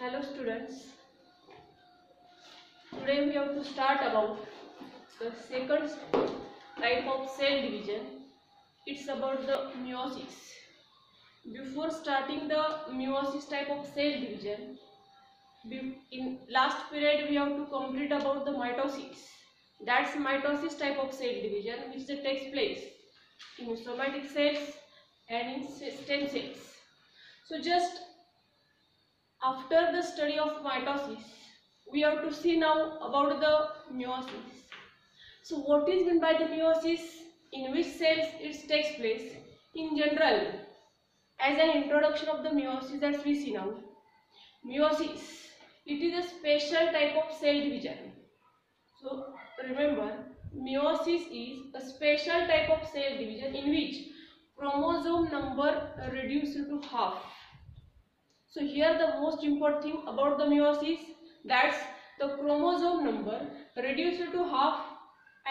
Hello students, today we have to start about the second type of cell division. It's about the meiosis. Before starting the meiosis type of cell division, in last period we have to complete about the mitosis. That's mitosis type of cell division which takes place in somatic cells and in stem cells. So just after the study of mitosis, we have to see now about the meiosis. So what is meant by the meiosis? In which cells it takes place? In general, as an introduction of the meiosis that we see now. Meiosis, it is a special type of cell division. So remember, meiosis is a special type of cell division in which chromosome number reduced to half. So here the most important thing about the meiosis, that's the chromosome number reduced to half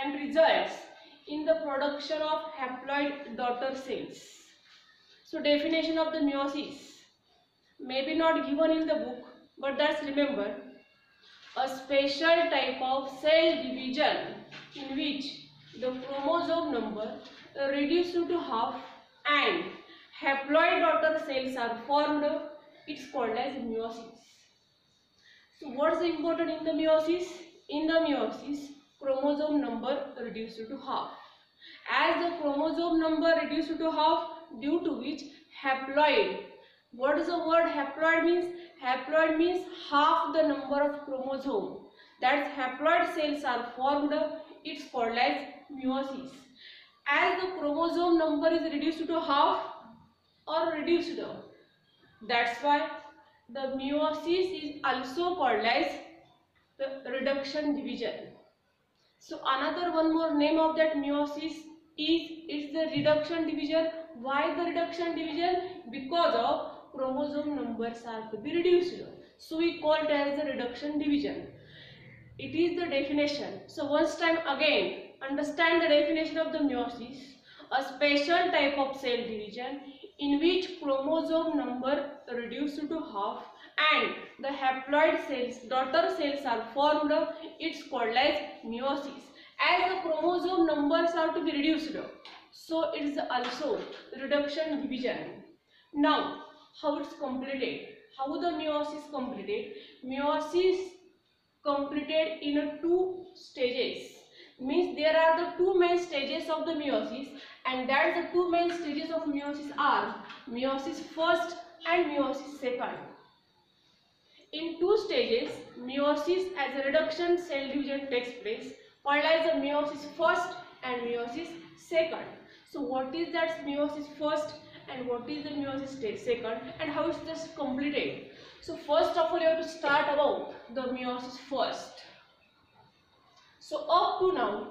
and results in the production of haploid daughter cells. So definition of the meiosis, maybe not given in the book, but that's remember, a special type of cell division in which the chromosome number reduced to half and haploid daughter cells are formed. It's called as meiosis. So what's important in the meiosis? In the meiosis, chromosome number reduced to half. As the chromosome number reduced to half, due to which haploid. What does the word haploid means? Haploid means half the number of chromosome. That's haploid cells are formed. It's called as meiosis. As the chromosome number is reduced to half or reduced, that's why the meiosis is also called as the reduction division. So another one more name of that meiosis is the reduction division. Why the reduction division? Because of chromosome numbers are to be reduced. So we call it as the reduction division. It is the definition. So once time again, understand the definition of the meiosis. A special type of cell division in which chromosome number reduced to half and the haploid cells, daughter cells are formed. It's called as meiosis. As the chromosome numbers are to be reduced, so it is also reduction division. Now, how it's completed? How the meiosis completed? Meiosis completed in two stages. Means there are the two main stages of the meiosis, and that the two main stages of meiosis are meiosis first and meiosis second. In two stages, meiosis as a reduction cell division takes place, called as the meiosis first and meiosis second. So what is that meiosis first and what is the meiosis second, and how is this completed? So first of all, you have to start about the meiosis first. So up to now,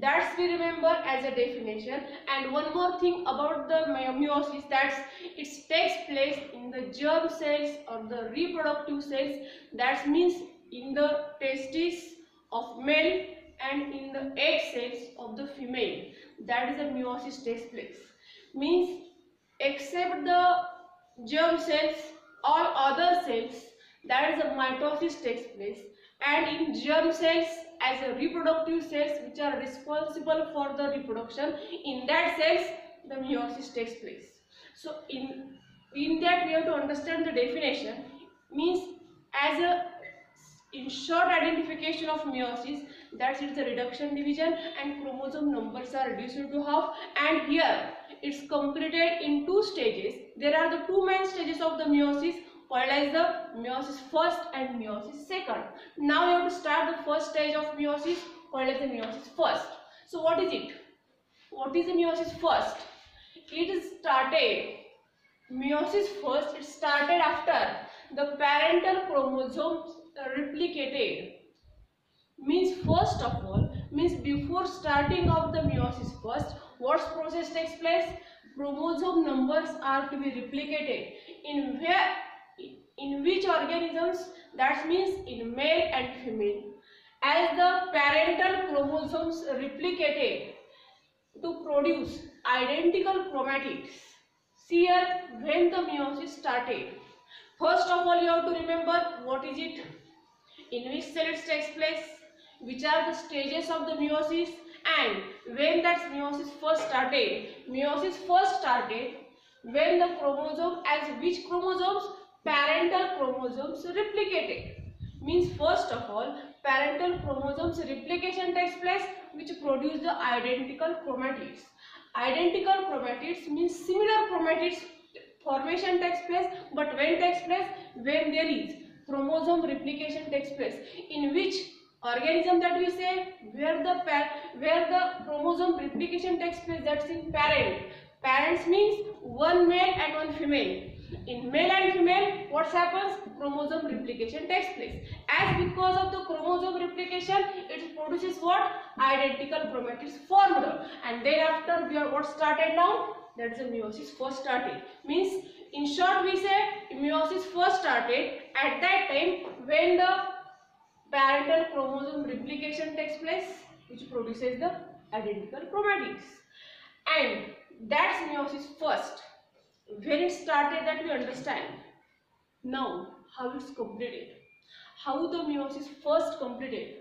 that's we remember as a definition. And one more thing about the meiosis, that's it takes place in the germ cells or the reproductive cells. That means in the testes of male and in the egg cells of the female. That is the meiosis takes place. Means except the germ cells, all other cells, that is the mitosis takes place. And in germ cells as a reproductive cells which are responsible for the reproduction, in that cells the meiosis takes place. So in that we have to understand the definition. Means as a in short identification of meiosis, that is the reduction division and chromosome numbers are reduced to half, and here it's completed in two stages. There are the two main stages of the meiosis, called as the meiosis first and meiosis second. Now you have to start the first stage of meiosis, called as the meiosis first. So what is it? What is the meiosis first? It is started, meiosis first, it started after the parental chromosomes replicated. Means first of all, means before starting of the meiosis first, what process takes place? Chromosome numbers are to be replicated. In which organisms? That means in male and female. As the parental chromosomes replicated to produce identical chromatids. See here when the meiosis started. First of all, you have to remember what is it, in which cell it takes place, which are the stages of the meiosis, and when that meiosis first started. Meiosis first started when the chromosome, as which chromosomes? Parental chromosomes replicated. Means first of all, parental chromosomes replication takes place, which produce the identical chromatids. Identical chromatids means similar chromatids formation takes place, but when takes place? When there is chromosome replication takes place. In which organism that we say, where the chromosome replication takes place, that's in parent. Parents means one male and one female. In male and female, what happens? Chromosome replication takes place. As because of the chromosome replication, it produces what? Identical chromatids formed. And thereafter, we are what started now? That's the meiosis first started. Means, in short, we say meiosis first started at that time when the parental chromosome replication takes place, which produces the identical chromatids. And that's meiosis first. When it started, that we understand. Now, how it's completed. How the meiosis first completed.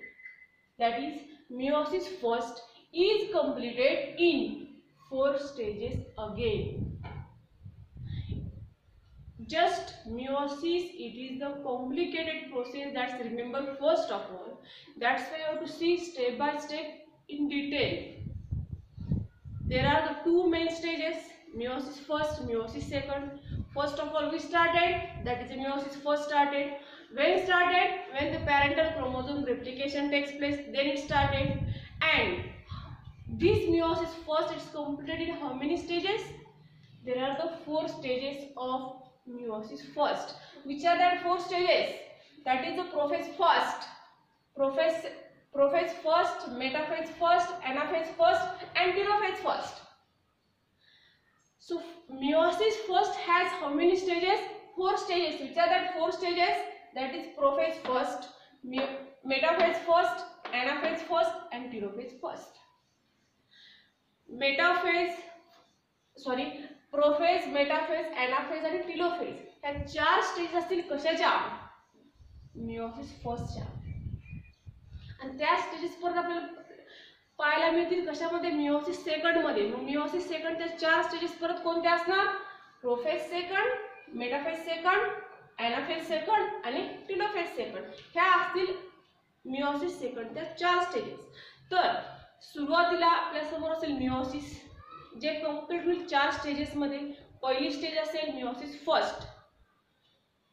That is, meiosis first is completed in 4 stages again. Just meiosis, it is the complicated process. That's, remember, first of all. That's why you have to see step by step in detail. There are the 2 main stages, meiosis first, meiosis second. First of all, we started, that is meiosis first started. When started? When the parental chromosome replication takes place, then it started. And this meiosis first is completed in how many stages? There are the 4 stages of meiosis first. Which are that 4 stages? That is the prophase first, prophase first, metaphase first, anaphase first, and telophase first. So meiosis first has how many stages? 4 stages. Which are that 4 stages? That is prophase first, metaphase first, anaphase first, and telophase first. Prophase, metaphase, anaphase आणि telophase ह्या 4 stage असतील कशाच्या? Meiosis फर्स्टच्या. आणि त्या stages परत आपल्याला पाहायला मिळतील कशामध्ये? मियोसिस सेकंड मध्ये. मग मियोसिस सेकंडच्या 4 स्टेजेस परत कोणत्या असणार? Prophase second, metaphase second, anaphase second आणि टेलोफेज सेकंड. ह्या असतील मियोसिस सेकंडच्या 4 स्टेजेस. तर सुरुवातीला आपल्या समोर असेल मियोसिस, जे कंप्लीट होईल 4 स्टेजेस मध्ये. पहिली स्टेज असेल मियोसिस फर्स्ट.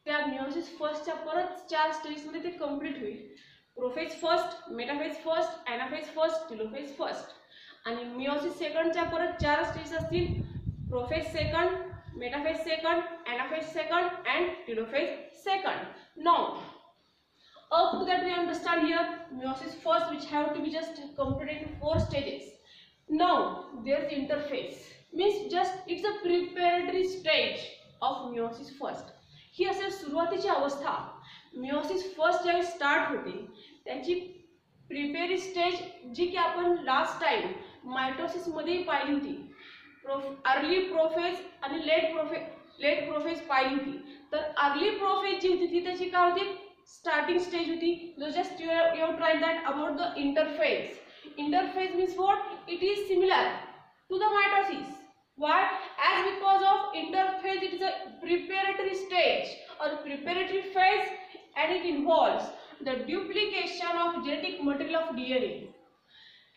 त्या मियोसिस फर्स्टच्या परत 4 स्टेजेस मध्ये ते कंप्लीट होईल. Prophase first, metaphase first, anaphase first, telophase first. आणि मियोसिस सेकंडच्या परत 4 स्टेजेस असतील. Prophase second, metaphase second, anaphase second and telophase second. Now up to that we understand here meiosis first, which have to be just completed in 4 stages. Now there is interphase, means just it's a preparatory stage of meiosis first. ही असेल सुरुवातीची अवस्था. meiosis first ज्यावेळी start होते त्याची प्रिपेअरी stage जी की आपण last time mitosis मध्ये पाहिली होती. अर्ली प्रोफेज आणि लेट प्रोफेज पाहिली होती. तर अर्ली प्रोफेज जी होती ती त्याची काय होती? स्टार्टिंग स्टेज होती. Just you have tried that about the interphase. Interphase means what? It is similar to the mitosis. Why? As because of interphase it is a preparatory stage or preparatory phase, and it involves the duplication of genetic material of DNA.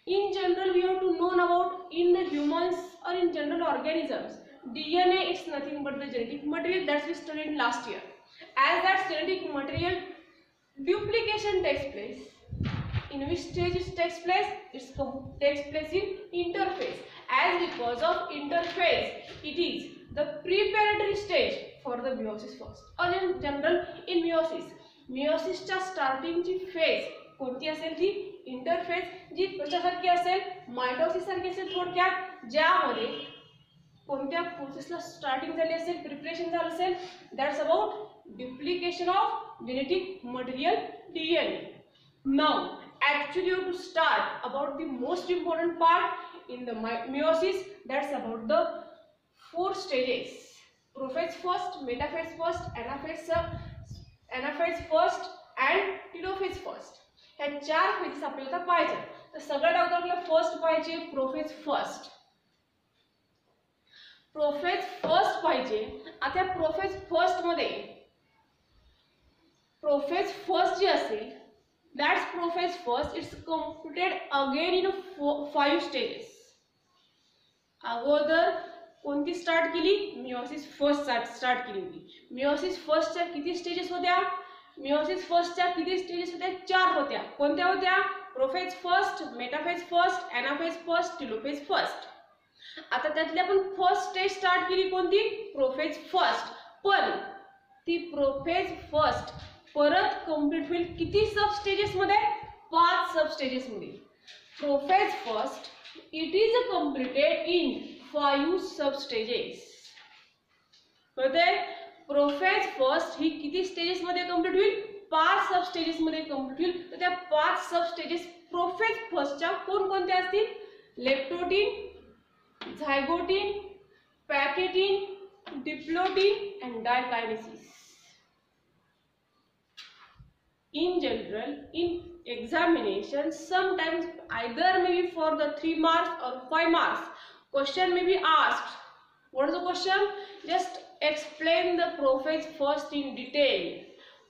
In general, we have to know about in the humans or in general organisms, DNA is nothing but the genetic material that we studied last year. As that genetic material duplication takes place, in which stage it takes place? It takes place in interphase. As because of interphase, it is the preparatory stage for the meiosis first. Or in general, in meiosis, meiosis starting ची phase कोणती असेल? ती interphase, जी कशासारखी असेल? Mitosis सारखी असेल थोडक्यात. ज्यामध्ये कोणत्या प्रोसेसला स्टार्टिंग झाली असेल, प्रिपरेशन झालं असेल? That's about duplication of genetic material DNA. Now actually you have to start about the most important part in the meiosis, that's about the 4 stages. Prophase first, metaphase first, anaphase first and telophase first. ह्या 4 phases आपल्याला पाहिजे. तर सगळ्यात अगोदर आपल्याला first पाहिजे prophase first. Prophase first पाहिजे. आता प्रोफेज फर्स्ट मध्ये प्रोफेज फर्स्ट जे असेल that's prophase first it's completed again in 5 stages. अगोदर कोणती स्टार्ट केली? मिओसिस फर्स्ट स्टार्ट केली होती. मिओसिस फर्स्टच्या किती स्टेजेस होत्या? मिओसिस फर्स्टच्या किती स्टेजेस होत्या? 4 होत्या. कोणत्या होत्या? Prophase first, metaphase first, anaphase first, telophase first. आता त्यातली आपण फर्स्ट स्टेज स्टार्ट केली कोणती? Prophase first. पण ती प्रोफेज फर्स्ट परत कंप्लीट होईल किती सब स्टेजेस मध्ये? 5 सब स्टेजेस मध्ये. Prophase first it is completed in 5 sub stages. कळतंय? प्रोफेज फर्स्ट ही किती स्टेजेस मध्ये कंप्लीट होईल? 5 सब स्टेजेस मध्ये कंप्लीट होईल. तर त्या 5 सब स्टेजेस प्रोफेज फर्स्टच्या कोणकोणत्या असतील? Leptotene, zygotene, pachytene, diplotene and dikinesis. In general, in examination, sometimes either maybe for the 3 marks or 5 marks, question may be asked. What is the question? Just explain the prophase first in detail.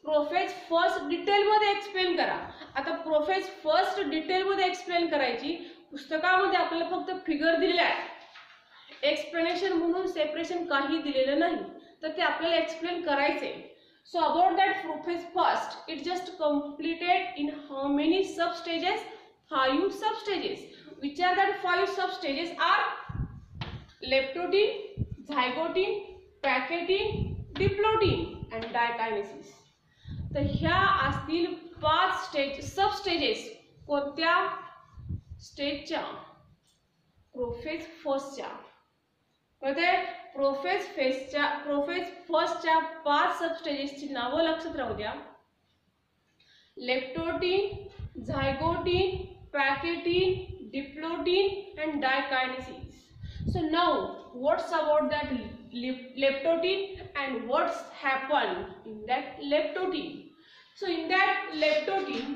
Prophase first detail मध्ये explain करा. आता prophase first detail मध्ये explain करायची. पुस्तकामध्ये आपल्याला फक्त figure दिलेले आहे. एक्सप्लेनेशन म्हणून सेपरेशन काही दिलेलं नाही, तर ते आपल्याला एक्सप्लेन करायचे. So about that prophase first it just completed in how many sub stages? 5 sub stages. Which are that 5 sub stages? Are leptotene, zygotene, pachytene, diplotene and diakinesis. तर ह्या असतील 5 सब स्टेजेस. कोणत्या स्टेजच्या? प्रोफेज फर्स्टच्या. कळते? Prophase फर्स्टच्या 5 सब स्टेजेसची नावं लक्षात राहू द्या. Leptotene, zygotene, pachytene, diplotene and diakinesis. So now what's about that leptotin and what's happened in that leptotin? So in that leptotin,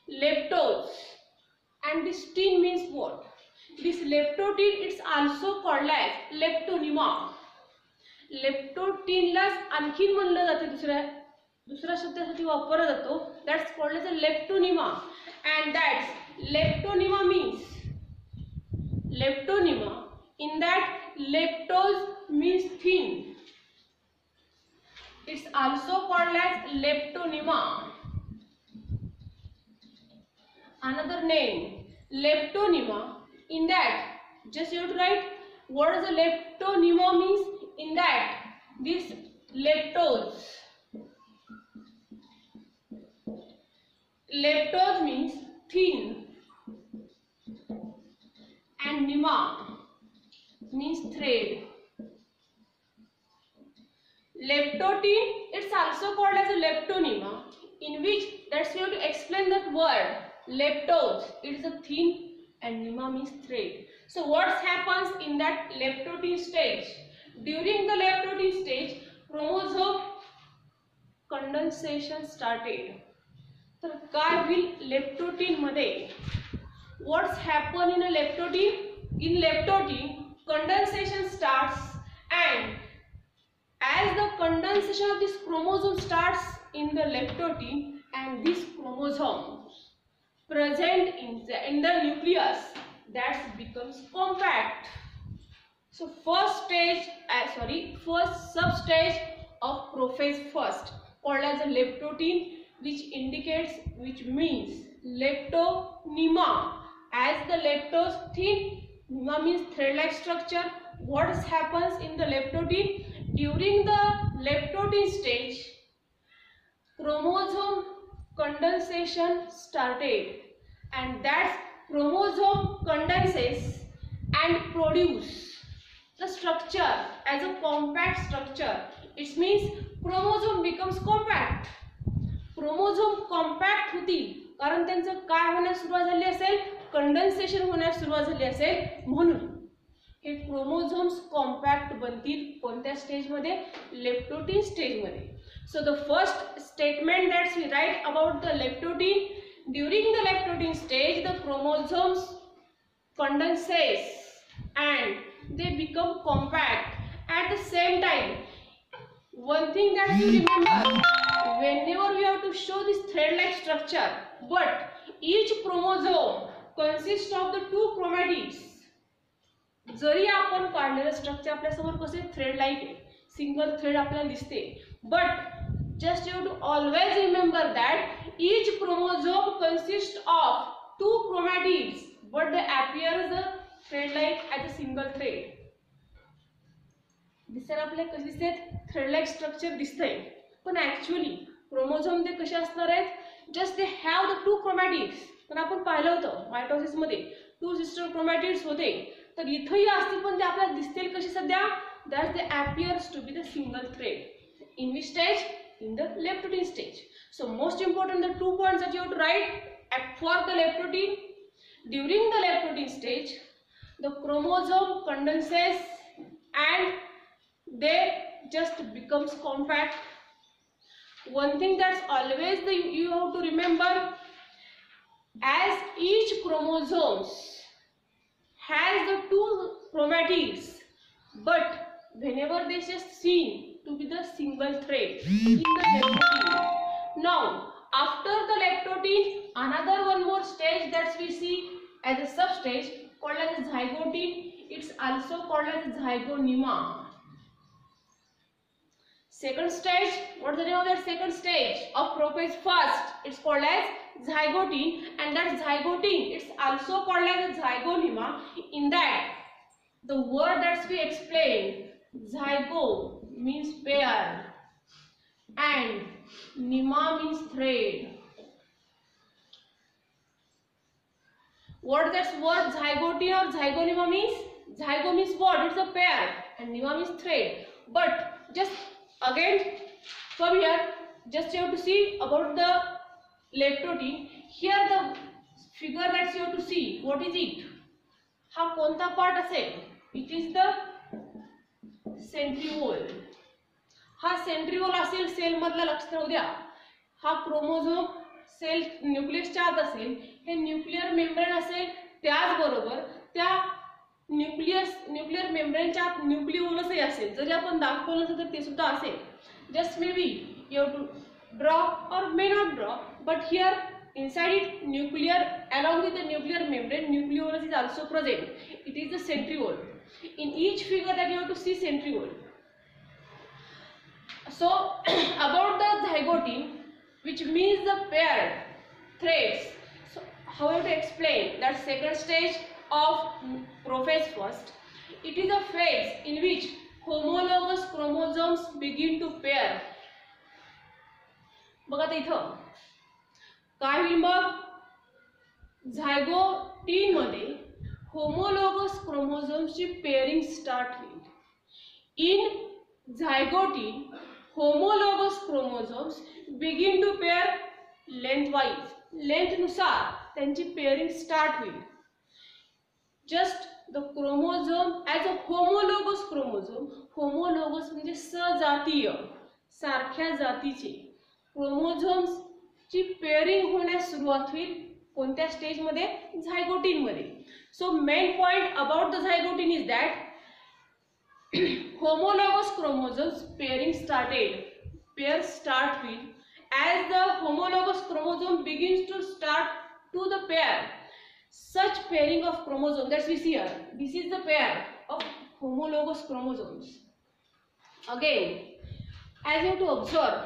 leptose and this tin means what? This leptotin it's also called as leptonema. leptotin ला आणखीन म्हणलं जाते दुसऱ्या शब्दासाठी वापरला जातो. That's called as a leptonema and that leptonema means leptonema. In that leptose means thin. It's also called as leptonema. Another name leptonema. In that just you have to write what is the leptonema means. In that this leptose means thin and nema means thread. Leptotin it's also called as a leptonema, in which that's you have to explain that word. Leptose it is a thin and nema means thread. So what happens in that leptotin stage? During the leptotin stage chromosome condensation started. तर काय होईल leptotene मध्ये? What's happen in a leptotin? In leptotin, condensation starts, and as the condensation of this chromosome starts in the leptotin, and these chromosomes present in the nucleus that becomes compact. So first substage of prophase first called as a leptotin, which means leptonema. As the leptose thin, nema means thread-like structure. What happens in the leptotin? During the leptotin stage, chromosome condensation started, and that chromosome condenses and produce the structure as a compact structure. It means chromosome becomes compact. Chromosome compact होतील कारण त्यांचं काय होण्यास सुरुवात झाली असेल? Condensation होण्यास सुरुवात झाली असेल म्हणून. हे क्रोमोझोम्स कॉम्पॅक्ट बनतील कोणत्या स्टेजमध्ये? लेप्टोटीन स्टेजमध्ये. So the first statement that's we write about the leptotene, during the leptotene stage the chromosomes condenses and they become compact. At the same time, one thing that you remember, whenever we have to show this thread-like structure, but each chromosome consists of the two chromatids. जरी आपण काढलेलं structure आपल्या समोर कसे thread like आहे, single thread आपल्याला दिसते, but just you to always remember that each chromosome consist of two chromatids, but they appear as a thread-like as a single thread. दिसायला आपल्याला कसे दिसते? थ्रेड-like स्ट्रक्चर दिसतंय, पण ऍक्च्युअली क्रोमोझोम ते कसे असणार आहेत? Just they have the two chromatids. पण आपण पाहिलं होतं मायटोसिस मध्ये टू सिस्टर क्रोमॅटिड्स होते, तर इथंही असतील, पण ते आपल्याला दिसतील कशी सध्या? That they appears to be the single thread. In which stage? In the leptotin stage. So most important the 2 points that you have to write for the leptotin. During the leptotin stage, the chromosome condenses and they just becomes compact. One thing that's always you have to remember, as each chromosomes has the two chromatids, but whenever they just seen to be the single thread in the leptotin. Now after the leptotin, another one more stage that we see as a substage called as zygotin. It's also called as zygonema. Second stage, what's the name of that second stage of prophase? First, it's called as zygotin, and that zygotin, it's also called as zygonema. In that, the word that we explained, zygo means pair and nema means thread. What that word zygotin or zygonema means? Zygo means what? It's a pair and nema means thread. But just again from here, just you have to see about the leptotin. Here the figure that you have to see, what is it? हा कोणता part असेल? It is the centriole. हा centriole असेल cell मधला, लक्ष राहू द्या. हा chromosome cell न्यूक्लियसच्या आत असेल, हे न्यूक्लियर मेम्ब्रेन असेल, त्याचबरोबर त्या न्यूक्लियर मेम्ब्रेनच्या आत न्यूक्लिओलसही असेल. जरी आपण दाखवलं नसेल तर ते सुद्धा असेल. Just may be you have to draw or may not draw, but here inside it nuclear along with the nuclear membrane nucleolus is also present. It is the centriole. In each figure that you have to see centriole. So about the zygotin, which means the paired threads. So how to explain that second stage of prophase first? It is a phase in which homologous chromosomes begin to pair. बघा आता इथं काय होईल मग? झायगोटीन मध्ये homologous क्रोमोझोम्सची pairing start होईल. In zygotene homologous chromosomes begin to pair lengthwise. लेंथनुसार त्यांची pairing start होईल. Just the chromosome as a homologous chromosome. Homologous म्हणजे सजातीय, सारख्या जातीचे क्रोमोझोम्स ची पेअरिंग होण्यास सुरुवात होईल कोणत्या स्टेज मध्ये? झायगोटीन मध्ये. So main point about the zygotene is that homologous chromosomes pairing started. Pair start with as the homologous chromosome begins to start to the pair. Such pairing of chromosomes that we see here. This is the pair of homologous chromosomes. Again, as you have to observe,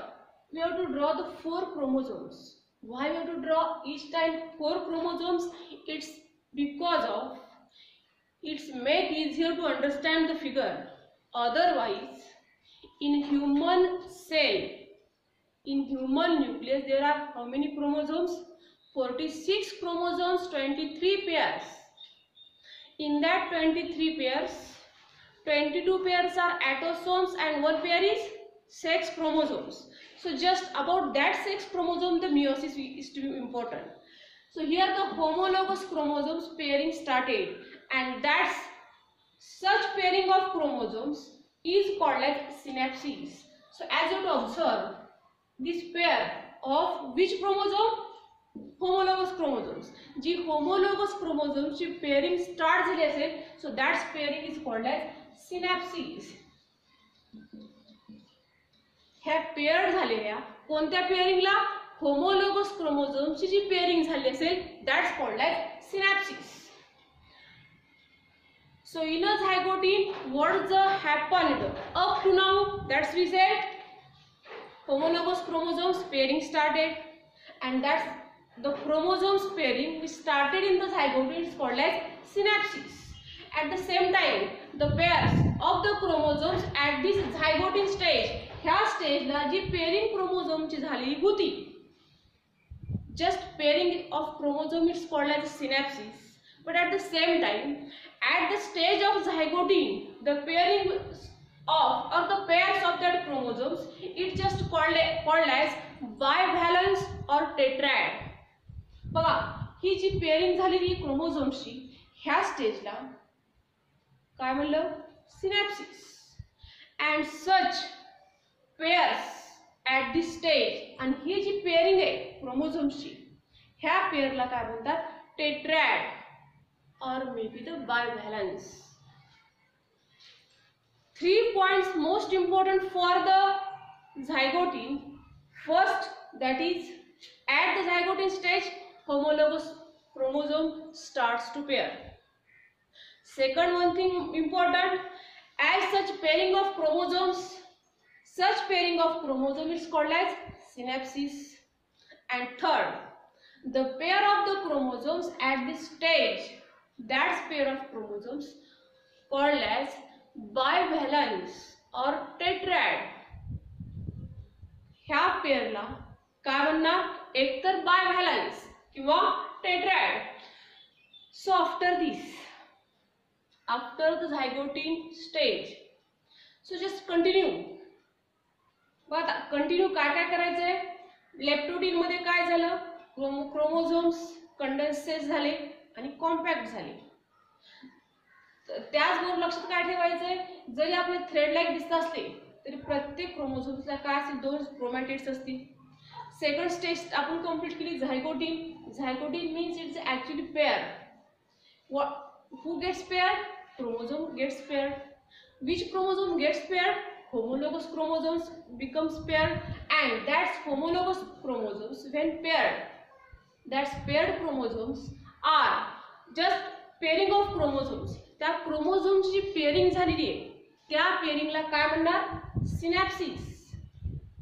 we have to draw the 4 chromosomes. Why we have to draw each time 4 chromosomes? It's because of it's make easier to understand the figure. Otherwise, in human cell, in human nucleus, there are how many chromosomes? 46 chromosomes, 23 pairs. In that 23 pairs, 22 pairs are autosomes and 1 pair is sex chromosomes. So just about that sex chromosome, the meiosis is to be important. So here the homologous chromosomes pairing started, and that Such pairing of chromosomes is called as synapses. So as you have to observe, this pair of which chromosome? Homologous chromosomes. जी homologous chromosomes ची pairing start झाली असेल, so that pairing is called as synapses. ह्या pair झालेल्या कोणत्या पेअरिंगला? Homologous क्रोमोझोम्सची जी पेअरिंग झाली असेल, that's called as synapsis. So in a zygote, what happened up to now? That's we said homologous chromosomes pairing started, and that's the chromosomes pairing which started in the zygote is called as synapses. At the same time, the pairs of the chromosomes at this zygote stage, ह्या स्टेजला जी pairing क्रोमोझोमची झालेली होती, just pairing of chromosome is called as synapses. But at the same time, at the stage of zygote, the pairing of or the pairs of that chromosomes, it's just called as bivalence or tetrad. बघा, ही जी pairing झालेली क्रोमोझोम्सची ह्या स्टेजला काय म्हणलं? Synapsis. And such pairs at this stage, आणि ही जी pairing आहे क्रोमोझोम्सची ह्या पेअरला काय म्हणतात? टेट्रॅड or maybe the bivalence. 3 points most important for the zygote. First, that is at the zygote stage, homologous chromosome starts to pair. Second one thing important, as such pairing of chromosomes is called as synapses. And third, the pair of the chromosomes at this stage, that's pair of chromosomes called as bivalence or tetrad. ह्या पेअरला काय म्हणणार? एकतर bivalence किंवा tetrad. So after the zygote stage, so just continue. बघा, continue काय काय करायचंय? Leptotene मध्ये काय झालं? क्रोमोझोम्स कंडेन्सेस झाले आणि कॉम्पॅक्ट झाले. त्याचबरोबर लक्षात काय ठेवायचंय? जरी आपले थ्रेड लाईक दिसत असले तरी प्रत्येक क्रोमोझोम्सला काय असतील? 2 क्रोमॅटिड्स असतील. सेकंड स्टेज आपण कंप्लीट केली zygotene. Zygotene means it's actually pair. Who gets pair? Chromosome gets pair. Which chromosome gets pair? Homologous chromosomes becomes paired, and that's homologous chromosomes when paired, that's paired chromosomes are just pairing of chromosomes. त्या chromosomes जी pairing झालेली आहे त्या पेअरिंगला काय म्हणणार? सिनॅप्सिस.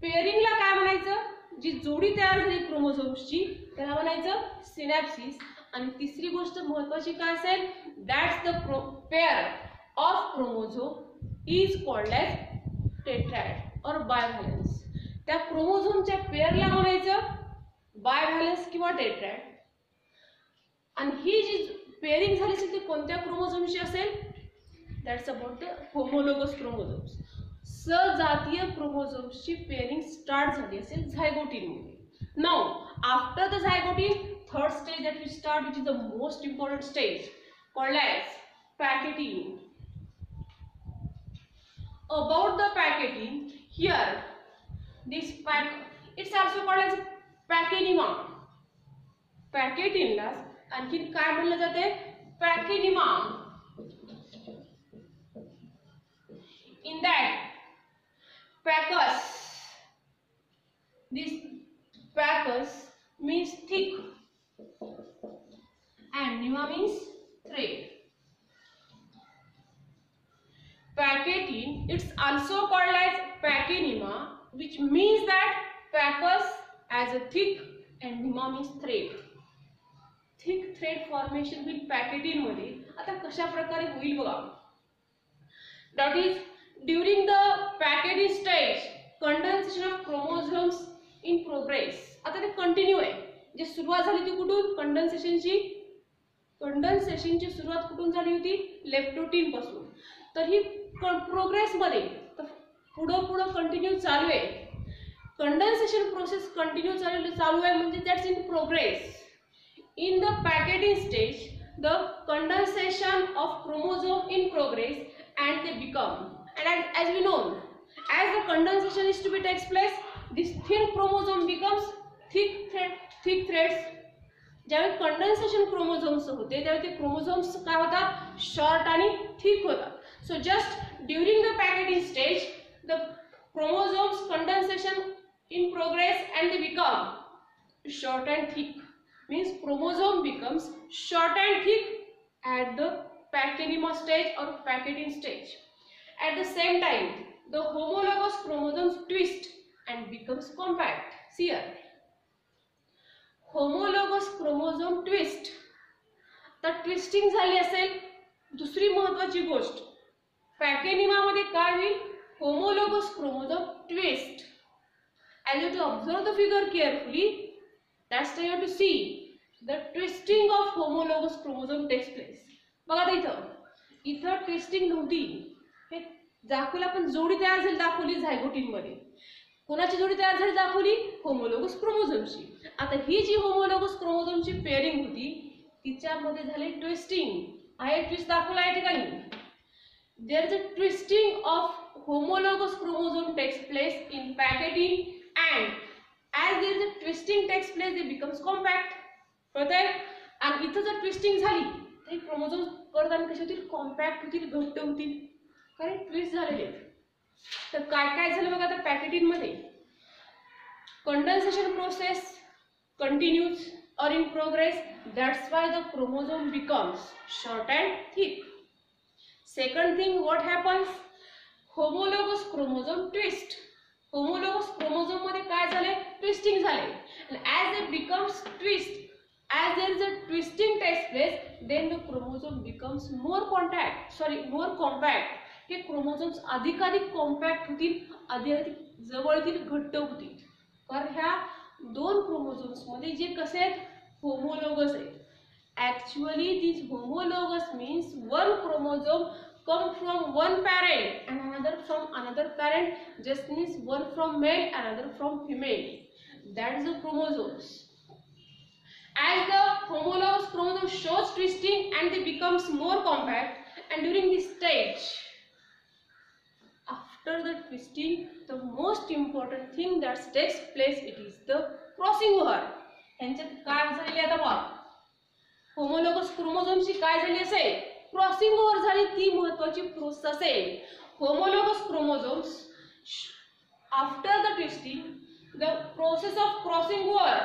पेअरिंगला काय म्हणायचं? जी जोडी तयार झाली क्रोमोझोम्सची त्याला म्हणायचं सिनॅप्सिस. आणि तिसरी गोष्ट महत्त्वाची काय असेल? That's the pair of chromosome is called as tetrad or bivalents. त्या क्रोमोझोमच्या पेअरला म्हणायचं बायव्हॅलन्स किंवा टेट्रॅड. आणि ही जी पेअरिंग झाली असेल ती कोणत्या क्रोमोझोमची असेल? That's about the homologous chromosomes. सजातीय क्रोमोझोम्सची पेअरिंग स्टार्ट झाली असेल झायगोटीनमध्ये. Now after the zygotene, third stage that we start, which is the most important stage, called as packeting. About the packeting, here this it's also called as pachynyma. पॅकेटिनला आणखी काय म्हणलं जाते? पॅकेनिमा. In that pacus, this pacus means thick and nyma means thread. Packetin, it's also called as pachynyma, which means that pacus as a thick and nyma means thread. Thick thread formation will packetin मध्ये आता कशा प्रकारे होईल बघा. That is during the packeting stage, condensation of chromosomes in progress. आता ते continue आहे. जे सुरुवात झाली ती कुठून? कंडेन्सेशनची सुरुवात कुठून झाली होती? लेप्टोटीन पासून. तर ही प्रोग्रेस मध्ये पुढं कंटिन्यू चालू आहे. कंडेन्सेशन प्रोसेस कंटिन्यू चालू आहे म्हणजे that's in progress. In the packeting stage, the condensation of chromosome in progress and they become, and as we know, as the condensation is to be takes place, this thin chromosome becomes thick threads. ज्यावेळी condensation chromosomes होते त्यावेळी ते chromosomes काय होतात, short आणि thick होतात. So just during the pachytene stage the chromosomes condensation in progress and they become short and thick, means chromosome becomes short and thick at the parenchyma stage or packeting stage. At the same time the homologous chromosomes twist and becomes compact. See here, homologous chromosome twist. तर twisting झाली असेल. दुसरी महत्त्वाची गोष्ट, पॅकेनिमा मध्ये काय होईल, homologous chromosome twist. As you have to observe the figure carefully, that's why you have to see the twisting of homologous chromosome takes place. बघा इथं ट्विस्टिंग नव्हती, हे दाखवलं पण जोडी तयार झाली दाखवली झायगोटीमध्ये. कोणाची जोडी तयार झाली दाखवली, होमोलोगस क्रोमोझोमची. आता ही जी होमोलोगस क्रोमोझोमची पेअरिंग होती तिच्यामध्ये झाले ट्विस्टिंग. आहे ट्विस्ट दाखवला आहे ठिकाणी. There is a twisting of homologous chromosome takes place in packeting, and as there is a twisting takes place, they becomes compact. कळतंय. आणि इथं जर ट्विस्टिंग झाली तर क्रोमोझोम्स करताना कसे होतील, कॉम्पॅक्ट होतील, घट्ट होतील, कारण ट्विस्ट झालेले. तर काय झालं बघा, आता पॅकेटिंग मध्ये condensation process continues or in progress, that's why the chromosome becomes short and thick. Second thing, what happens, homologous chromosome twist. homologous chromosome मध्ये काय झाले, ट्विस्टिंग झाले. and as it becomes twist, as there is a twisting takes place, then the chromosome becomes more compact. Hey chromosomes अधिकाधिक compact होतील, अधिकाधिक जवळ येतील, घट्ट होतील. कारण ह्या दोन क्रोमोझोम्स मध्ये जे कसे आहेत, होमोलोगस आहेत. Actually these homologous means one chromosome come from one parent and another from another parent, just means one from male and another from female. That is the chromosomes. As the homologous chromosome shows twisting and they becomes more compact, and during this stage, after the twisting, the most important thing that takes place, it is the crossing over. यांच्यात काय झाले आता बघा, homologous क्रोमोझोमची काय झाली असेल, crossing over झाली. ती महत्त्वाची प्रोसेस असेल. Homologous chromosomes after the twisting, the process of crossing over.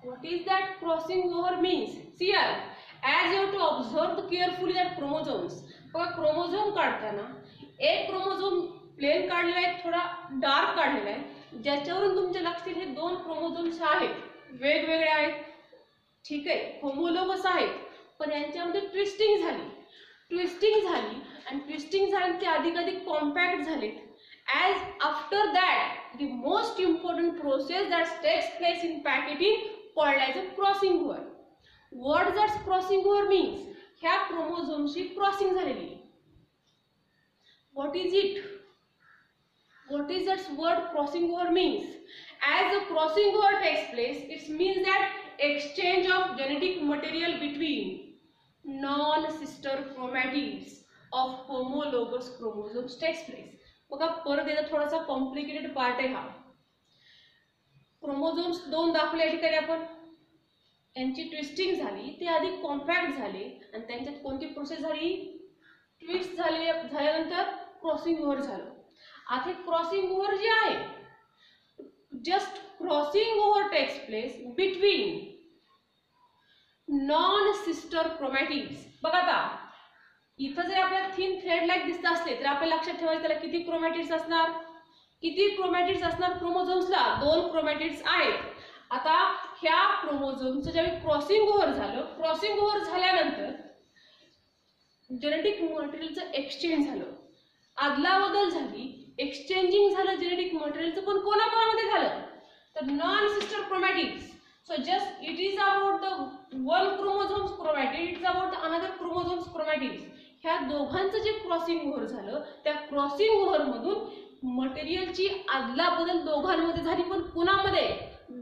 What is that crossing over means, see here, as you have to observe carefully that chromosomes. बघा क्रोमोझोम काढताना एक क्रोमोझोम प्लेन काढलेला आहे, थोडा डार्क काढलेला आहे, ज्याच्यावरून तुमच्या लक्षात हे दोन क्रोमोझोम्स आहेत, वेगवेगळे आहेत, ठीक आहे, होमोलोगस आहेत, पण यांच्यामध्ये ट्विस्टिंग झाली आणि ट्विस्टिंग झाली ते अधिकाधिक कॉम्पॅक्ट झालेत. As after that the most important process that takes place in pachytene called as a crossing over. What that crossing over means, ह्या क्रोमोझोमची क्रॉसिंग झालेली. What is it, what is that word crossing over means? As the crossing over takes place, it means that exchange of genetic material between non-sister chromatids of homologous chromosomes takes place. बघा परत येतो, थोडासा complicated part आहे हा. Chromosomes दोन दाखवले या ठिकाणी आपण, यांची ट्विस्टिंग झाली, ते अधिक कॉम्पॅक्ट झाले आणि त्यांच्यात कोणती प्रोसेस झाली, ट्विस्ट झाल्यानंतर क्रॉसिंग ओव्हर झालं. आता क्रॉसिंग ओव्हर जे आहे, just crossing over takes place between non sister chromatids. बघा आता इथं जर आपल्याला थिन थ्रेड लाईक दिसत असले तर आपल्या लक्षात ठेवायचं त्याला किती क्रोमॅटिड्स असणार, क्रोमोझोम्सला 2 क्रोमॅटिड्स आहेत. आता ह्या क्रोमोझोमचं ज्यावेळी क्रॉसिंग ओव्हर झालं, क्रॉसिंग ओव्हर झाल्यानंतर जेनेटिक मटेरियलचं एक्सचेंज झालं, आदला बदल झाली, एक्सचेंजिंग झालं जेनेटिक मटेरियलचं, पण कोणाकोणामध्ये झालं, तर non sister chromatids. So just it is about the one chromosomes chromatid, it is about the another chromosomes chromatids. ह्या दोघांचं जे क्रॉसिंग ओव्हर झालं, त्या क्रॉसिंग ओव्हर मधून मटेरियलची आदला बदल दोघांमध्ये झाली, पण कुणामध्ये,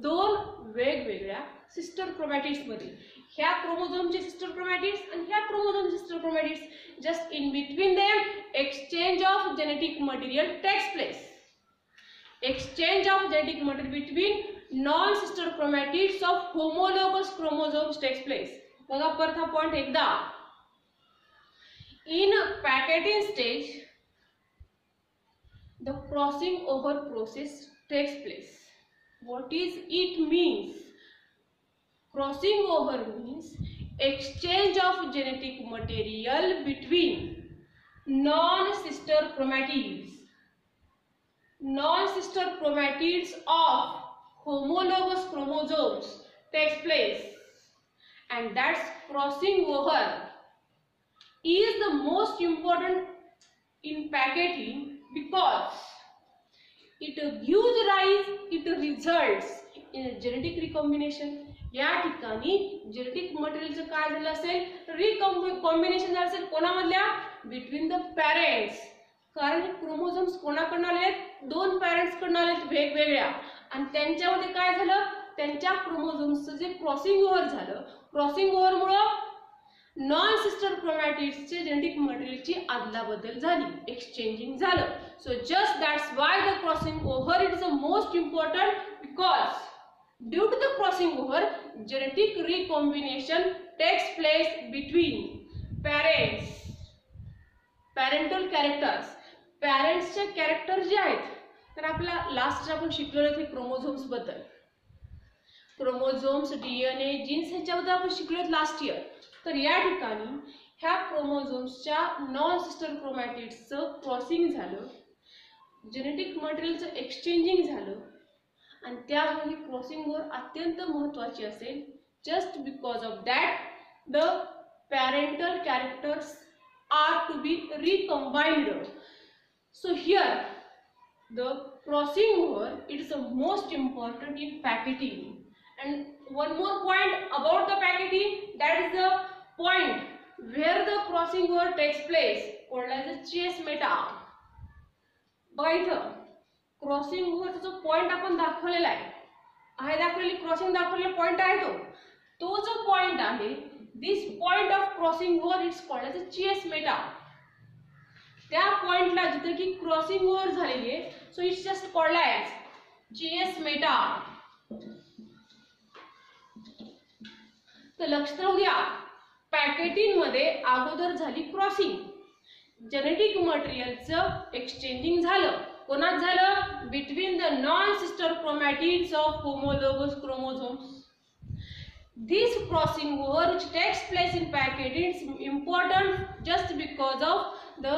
2 वेगवेगळ्या सिस्टर क्रोमॅटिड्स मध्ये. ह्या क्रोमोझोमचे सिस्टर क्रोमॅटिड्स आणि ह्या क्रोमोझोमचे sister chromatids, just in between them exchange of genetic material takes place. Exchange of genetic material between non-sister chromatids of homologous chromosomes takes place. बघा परत हा पॉइंट एकदा. In packaging stage, the crossing over process takes place. What is it means? Crossing over means exchange of genetic material between non-sister chromatids. Non-sister chromatids of homologous chromosomes takes place, and that's crossing over is the most important in packaging because it gives rise, it results in a genetic recombination. या ठिकाणी genetic मटेरियलचं काय झालं असेल, recombination झालं असेल कोणामधल्या, between the parents. कारण हे chromosomes कोणाकडून आले, दोन पॅरेंट्स कडून आले वेगवेगळ्या, आणि त्यांच्यामध्ये काय झालं, त्यांच्या क्रोमोझोम्सचं जे क्रॉसिंग ओव्हर झालं, क्रॉसिंग ओव्हर मुळे नॉन सिस्टर क्रोमॅटिड्सचे जेनेटिक मटेरियलची अदलाबदल झाली, एक्सचेंजिंग झालं. So just that's why the crossing over it is the most important, because due to the crossing over, genetic recombination takes place between parents, parental characters. Parents चे character जे आहेत, तर आपला last आपण शिकलेलो ते क्रोमोझोम्स बद्दल, chromosomes, DNA, jeans ह्याच्याबद्दल आपण शिकलो लास्ट इयर. तर या ठिकाणी ह्या क्रोमोझोम्सच्या नॉन सिस्टर क्रोमॅटिड्सचं क्रॉसिंग झालं, जेनेटिक मटेरियलचं एक्सचेंजिंग झालं, आणि त्यामध्ये क्रॉसिंग ओव्हर अत्यंत महत्त्वाची असेल. Just because of that the parental characters are to be recombined. So here the crossing over it is the most important in pachytene. And one more point about the pachytene, that is the point where the crossing over takes place, called as a chiasmata. बघा इथं crossing ओव्हरचा जो point आपण दाखवलेला आहे दाखवलेली crossing दाखवलेला point आहे तो जो पॉइंट आहे, this point of crossing over it's called as a chiasmata. त्या पॉइंटला जिथे की क्रॉसिंग ओव्हर झालेली आहे, so it's just called as chiasmata. तर लक्षात राहू द्या, पॅकेटिंग मध्ये अगोदर झाली क्रॉसिंग, जेनेटिक मटेरियलचं एक्सचेंजिंग झालं, कोणात झालं, between the non sister chromatids of homologous chromosomes. This crossing over which takes place in packaging is important just because of the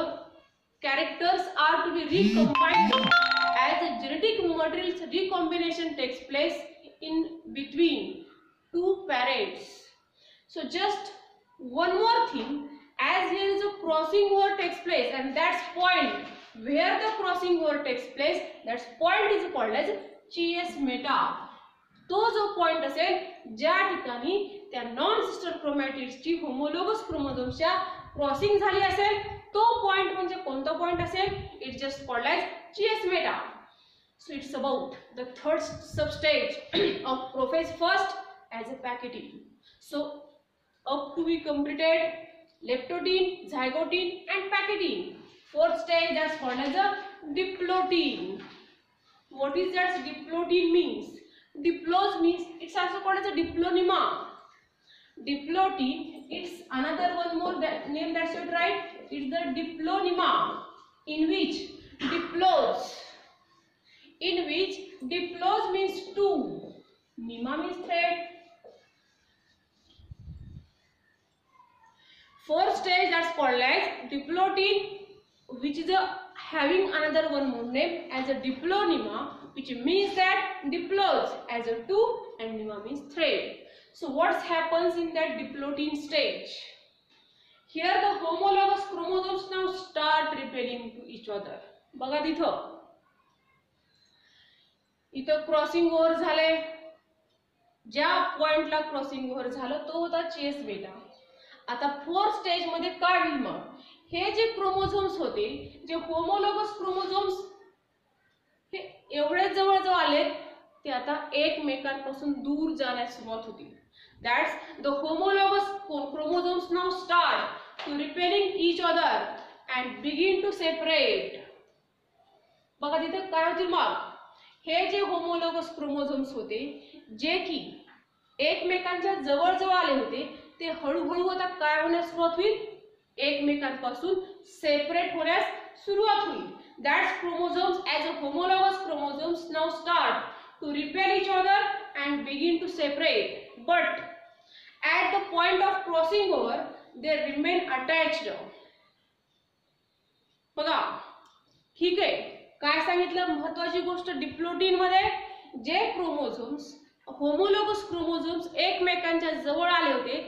characters are to be recombined as the genetic materials recombination takes place in between two parents. So just one more thing, as here is a crossing over takes place, and that's point where the crossing over takes place, that point is called as chess meta. तो जो point असेल ज्या ठिकाणी त्या non sister क्रोमॅटिड्सची homologous क्रोमोझोम्सच्या crossing झाली असेल, तो पॉइंट म्हणजे कोणता पॉइंट असेल, it just called as chiasmata. So it's about the third sub stage of prophase first as a pachytene. So up to be completed leptotene, zygote and pachytene. Fourth stage, that's called as a diplotene. What is that diplotene means? Diplose means it's also called as a diplonema. Diplotene, it's another one more name that should write. It's the diplonema, in which diplose means two, nema means thread. Fourth stage, that's called as diplotene, which is having another one more name as a diplonema, which means that diplose as a two and nema means thread. So what happens in that diplotene stage? Here the homologous chromosomes now start repelling to each other. बघा इथं crossing over झाले, ज्या पॉइंटला crossing over झालं तो होता chess Meta. आता fourth stage मध्ये काय होईल, मग हे जे क्रोमोझोम्स होते, जे होमोलोगस क्रोमोझोम्स हे एवढे जवळ आले, ते आता एकमेकांपासून दूर जाण्यास सुरुवात होती. That's the homologous chromosomes now start to repelling each other and begin to separate. बघा तिथे काय होतील मग, हे जे होमोलॉगस क्रोमोझोम्स होते जे की एकमेकांच्या जवळ जवळ आले होते ते हळूहळू आता काय होण्यास सुरुवात होईल, एकमेकांपासून सेपरेट होण्यास सुरुवात होईल. That's chromosomes as a homologous chromosomes now start to repel each other and begin to separate. But at the point of crossing over, they remain attached. बघा ठीक आहे, काय सांगितलं महत्वाची गोष्ट, डिप्लोटिन मध्ये जे क्रोमोझोम्स होमोलॉगस क्रोमोझोम्स एकमेकांच्या जवळ आले होते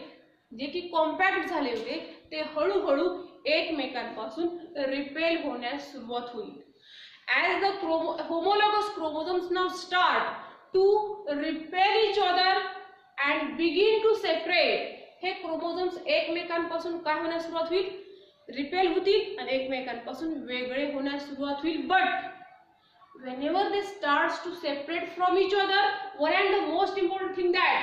जे की कॉम्पॅक्ट झाले होते ते हळूहळू एकमेकांपासून रिपेल होण्यास सुरुवात होईल. As the homologous chromosomes now start to repel each other and begin to separate, हे क्रोमोझोम्स एकमेकांपासून काय होण्यास सुरुवात होईल, रिपेल होतील आणि एकमेकांपासून वेगळे होण्यास सुरुवात होईल. But whenever they starts to separate from each other, one and the most important thing that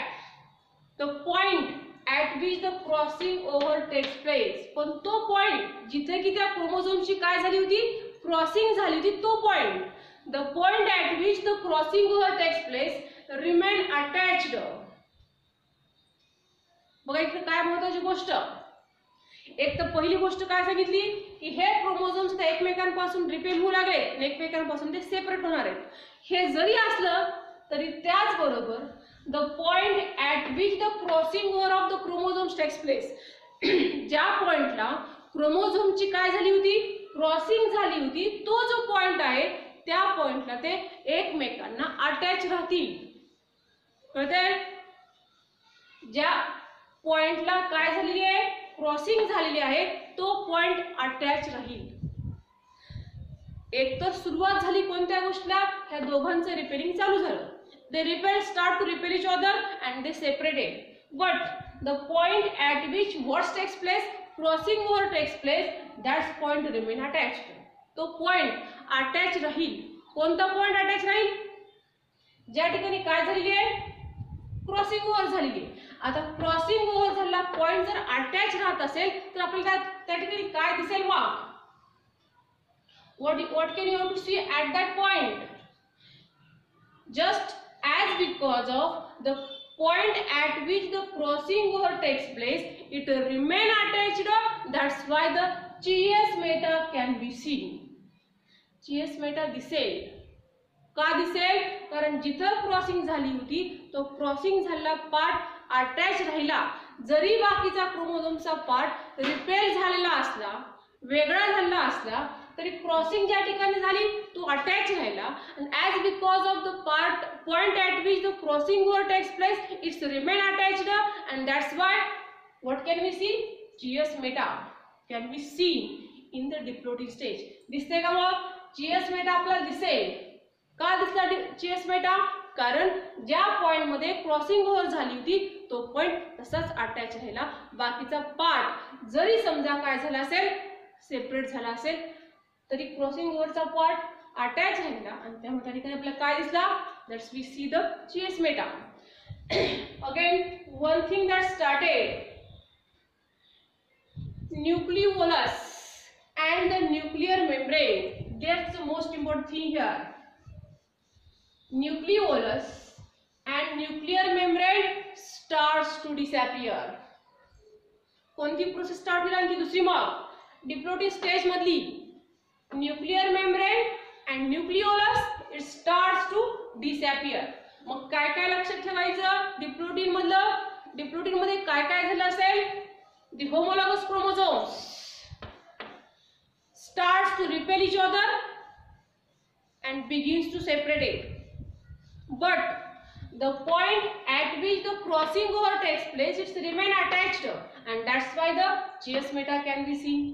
the point at which the crossing over takes place, पण तो पॉइंट जिथे की त्या क्रोमोझोमची काय झाली होती, क्रॉसिंग झाली होती, तो point, the point at which the crossing over takes place remain attached. बघा इथे काय महत्वाची गोष्ट, एक तर पहिली गोष्ट काय सांगितली की हे क्रोमोझोम्स ते एकमेकांपासून रिपेल होऊ लागले आणि एकमेकांपासून ते सेपरेट होणार आहेत. हे जरी असलं तरी त्याचबरोबर the point at which the crossing over of the chromosomes takes place, ज्या पॉइंटला क्रोमोझोमची काय झाली होती, क्रॉसिंग झाली होती, तो जो पॉइंट आहे त्या पॉइंटला ते एकमेकांना अटॅच राहतील. कळतंय, ज्या पॉइंटला काय झालेली आहे, क्रॉसिंग झालेली आहे, तो पॉइंट अटॅच राहील. एक तर सुरुवात झाली कोणत्या गोष्टीला, ह्या दोघांचं रिपेलिंग चालू झालं, they repel start to repel each other and they separated, but the point at which what takes place, crossing over takes place, that point remain attached. तो पॉइंट अटॅच राहील. कोणता पॉइंट अटॅच राहील, ज्या ठिकाणी काय झालेली आहे, crossing over झालेली आहे. आता क्रॉसिंग ओव्हर झालेला पॉइंट जर अटॅच राहत असेल तर आपल्याला त्या ठिकाणी काय दिसेल, मग what can you have to see at that point, just as because of the point at which the crossing over takes place it remain attached, that's why the chiasmata can be seen. chiasmata दिसेल, का दिसेल, कारण जिथं crossing झाली होती तो crossing झालेला part attach राहिला. जरी बाकीचा क्रोमोझोमचा पार्ट रिपेल झालेला असला, वेगळा झालेला असला, तरी क्रॉसिंग ज्या ठिकाणी झाली तो अटॅच राहिला. As because of the point at which the crossing over takes place it's remain attached and that's why what can we see, chiasmata can be seen in the diplotene stage. दिसते का मग, चिअसमेटा आपल्याला दिसेल. का दिसला चिअसमेटा, कारण ज्या point मध्ये crossing over झाली होती तो पॉइंट तसाच अटॅच राहिला. बाकीचा पार्ट जरी समजा काय झाला असेल, सेपरेट झाला असेल, तरी क्रॉसिंग ओव्हरचा पार्ट अटॅच राहिला आणि त्यामुळे त्या ठिकाणी आपल्याला काय दिसला, that's we see the chiasmata. Again one thing that started, nucleolus and the nuclear membrane, that's the most important thing here. Nucleolus and nuclear membrane starts to disappear. कोणती process start होईल आणखी दुसरी, मग डिप्लोटिक स्टेज मधली nuclear membrane and nucleolus it starts to disappear. मग काय काय लक्षात ठेवायचं, डिप्लोटिन मधलं, डिप्लोटिन मध्ये काय काय झालं असेल, the homologous chromosomes starts to repel each other and begins to separate it. But the point at which the crossing over takes place, it's remain attached, and that's why the chiasmata can be seen.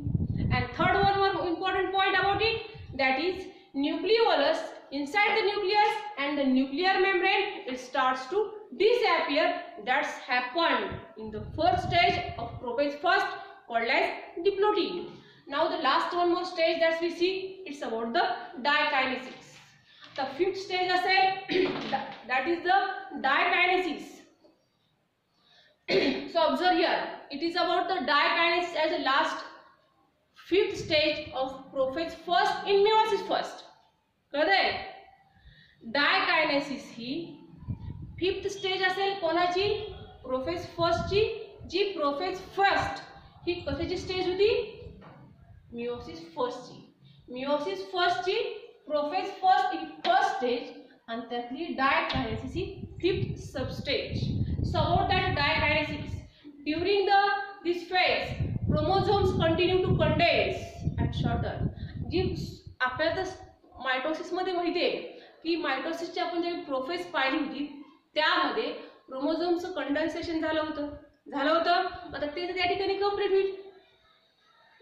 And third one more important point about it, that is nucleolus inside the nucleus and the nuclear membrane, it starts to disappear. That's happened in the first stage of prophase, first called as diplotin. Now the last one more stage that we see, it's about the dikinesis. The fifth stage असेल that is the dikinesis. So observe here, it is about the dikinesis as the last fifth stage of prophase first in meiosis first. कळतंय? डायकायनेसिस ही fifth stage असेल कोणाची? Prophase first ची. जी prophase first ही कशाची stage होती? Meiosis first ची. Meiosis first ची prophase first ही first stage आणि त्यातली डायकायनेसिस ही फिफ्थ सब stage. So about that dikinesis, during this phase chromosomes continue to condense and shorten. जी आपल्याला मायटोसिस मध्ये माहिती आहे की मायटोसिसची आपण जे प्रोफेज पाहिली होती त्यामध्ये क्रोमोझोमचं कंडेन्सेशन झालं होतं. आता ते त्या ठिकाणी कंप्लीट होईल.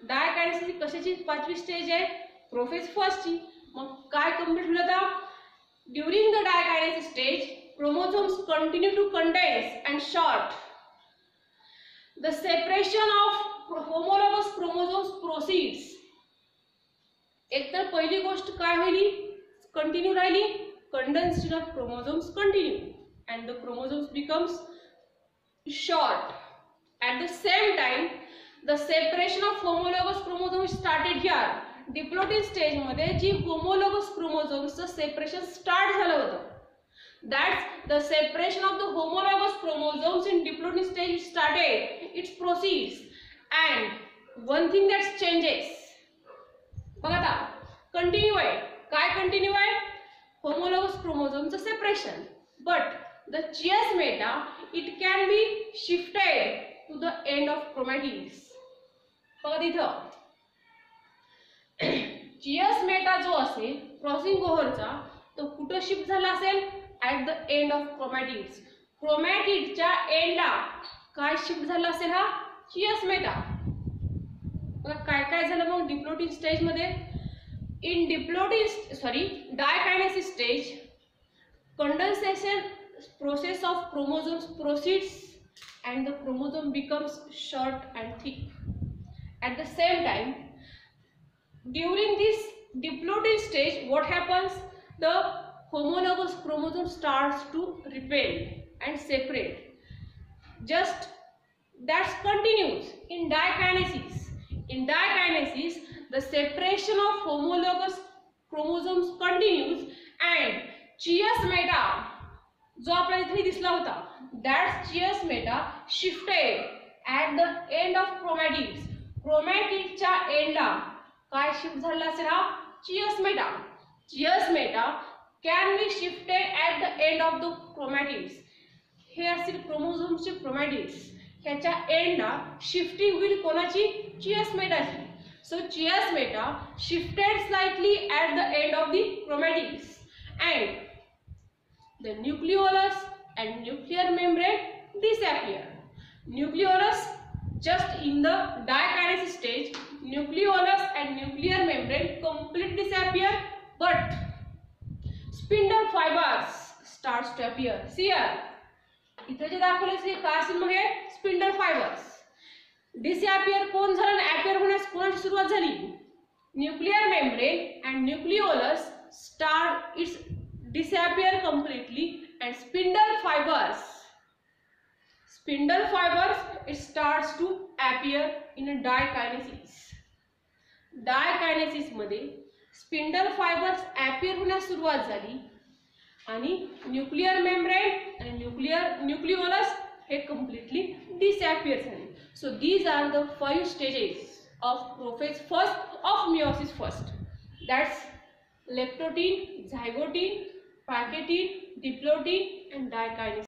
डायकायनेसिस कशाची पाचवी स्टेज आहे? प्रोफेज फर्स्टची. मग काय कंप्लीट होईल आता? During the diakinesis stage chromosomes continue to condense and short. The separation of homologous chromosomes proceeds. एक तर पहिली गोष्ट काय होईल? कंटिन्यू राहिली. Condensation of chromosomes continue and the chromosomes becomes short. At the same time, the separation of homologous chromosomes started here. Diploid stage मध्ये जी homologous chromosomes separation start झालं होतं. That's the separation of the homologous chromosomes in diploid stage started. It proceeds and one thing that changes. बघा आता continue आहे. काय continue आहे? homologous chromosomes separation. But the chiasmata it can be shifted to the end of chromatids. बघा तिथं चियास्मेटा जो असेल crossing ओव्हरचा तो कुठं शिफ्ट झाला असेल? At the end of chromatids. क्रोमॅटिडच्या एंडला काय शिफ्ट झाला असेल? हा चियास्मेटा. काय काय झालं मग डिप्लोइड स्टेज मध्ये? In diakinesis stage condensation process of chromosomes proceeds and the chromosome becomes short and thick. At the same time, during this diploid stage, what happens? The homologous chromosome starts to repel and separate. Just that continues in dikinesis. In dikinesis, the separation of homologous chromosomes continues and chiasmata जो आपल्याला इथे दिसला होता that chiasmata shifted at the end of chromatids. क्रोमॅटिडच्या एंडला काय shift झाला असेल? हा चियास्मेटा. चियास्मेटा can be shifted at the end of the chromatids. हे असतील क्रोमोझोम्सचे क्रोमॅटिड्स. ह्याच्या एंडला शिफ्टिंग होईल कोणाची? चियास्मेटाची. So chiasmata shifted slightly at the end of the chromatids and the nucleolus and nuclear membrane disappear. Nucleolus just in the dikinesis stage, nucleolus and nuclear membrane completely disappear, but spindle fibers starts to appear. See here, इथे जे दाखवले काय असेल मग हे spindle fibres. Disappear कोण झालं? Appear होण्यास कोणाची सुरुवात झाली? Nuclear membrane and nucleolus start its disappear completely and spindle fibers it starts to appear in a dikinesis. Dikinesis मध्ये स्पिंडल फायबर्स अपीयर होण्यास सुरुवात झाली आणि न्यूक्लियर मेम्ब्रेन आणि न्यूक्लिओलस हे कम्प्लीटली डिसअपियर झाले. So these are the 5 stages of prophase first of meiosis first. That's leptotene, zygote, packetine, diploide and dikinesis.